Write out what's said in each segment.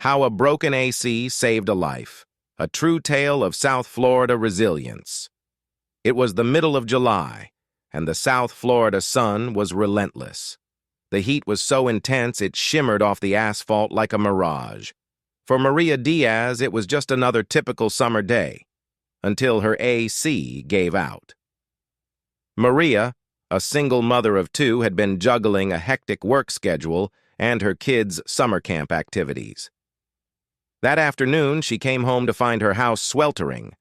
How a Broken AC Saved a Life, a true tale of South Florida resilience. It was the middle of July, and the South Florida sun was relentless. The heat was so intense it shimmered off the asphalt like a mirage. For Maria Diaz, it was just another typical summer day, until her AC gave out. Maria, a single mother of two, had been juggling a hectic work schedule and her kids' summer camp activities. That afternoon, she came home to find her house sweltering.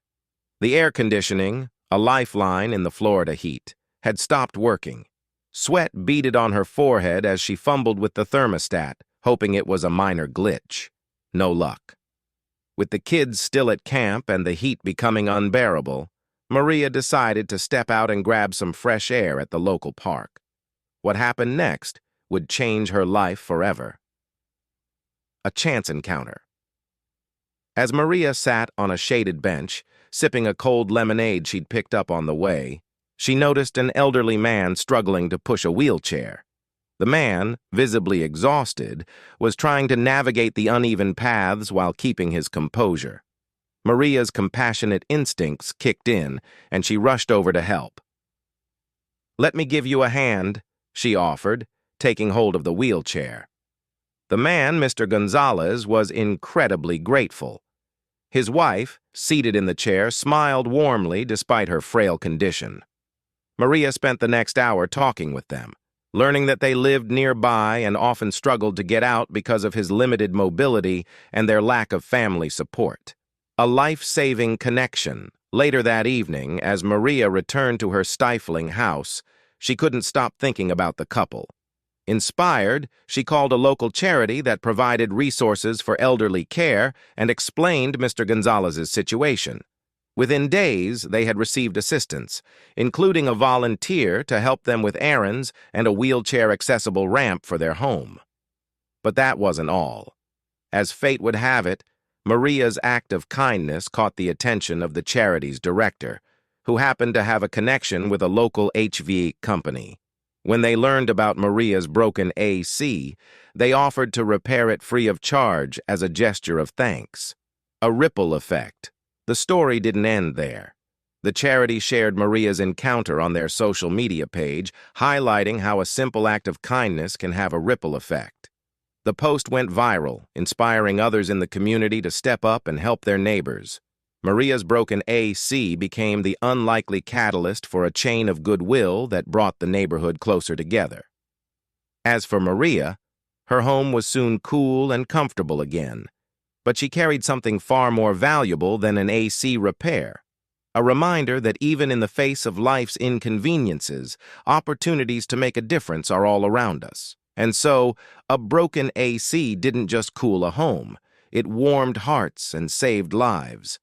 The air conditioning, a lifeline in the Florida heat, had stopped working. Sweat beaded on her forehead as she fumbled with the thermostat, hoping it was a minor glitch. No luck. With the kids still at camp and the heat becoming unbearable, Maria decided to step out and grab some fresh air at the local park. What happened next would change her life forever. A chance encounter. As Maria sat on a shaded bench, sipping a cold lemonade she'd picked up on the way, she noticed an elderly man struggling to push a wheelchair. The man, visibly exhausted, was trying to navigate the uneven paths while keeping his composure. Maria's compassionate instincts kicked in, and she rushed over to help. "Let me give you a hand," she offered, taking hold of the wheelchair. The man, Mr. Gonzalez, was incredibly grateful. His wife, seated in the chair, smiled warmly despite her frail condition. Maria spent the next hour talking with them, learning that they lived nearby and often struggled to get out because of his limited mobility and their lack of family support. A life-saving connection. Later that evening, as Maria returned to her stifling house, she couldn't stop thinking about the couple. Inspired, she called a local charity that provided resources for elderly care and explained Mr. Gonzalez's situation. Within days, they had received assistance, including a volunteer to help them with errands and a wheelchair-accessible ramp for their home. But that wasn't all. As fate would have it, Maria's act of kindness caught the attention of the charity's director, who happened to have a connection with a local HVAC company. When they learned about Maria's broken AC, they offered to repair it free of charge as a gesture of thanks. A ripple effect. The story didn't end there. The charity shared Maria's encounter on their social media page, highlighting how a simple act of kindness can have a ripple effect. The post went viral, inspiring others in the community to step up and help their neighbors. Maria's broken AC became the unlikely catalyst for a chain of goodwill that brought the neighborhood closer together. As for Maria, her home was soon cool and comfortable again, but she carried something far more valuable than an AC repair. A reminder that even in the face of life's inconveniences, opportunities to make a difference are all around us. And so, a broken AC didn't just cool a home, it warmed hearts and saved lives.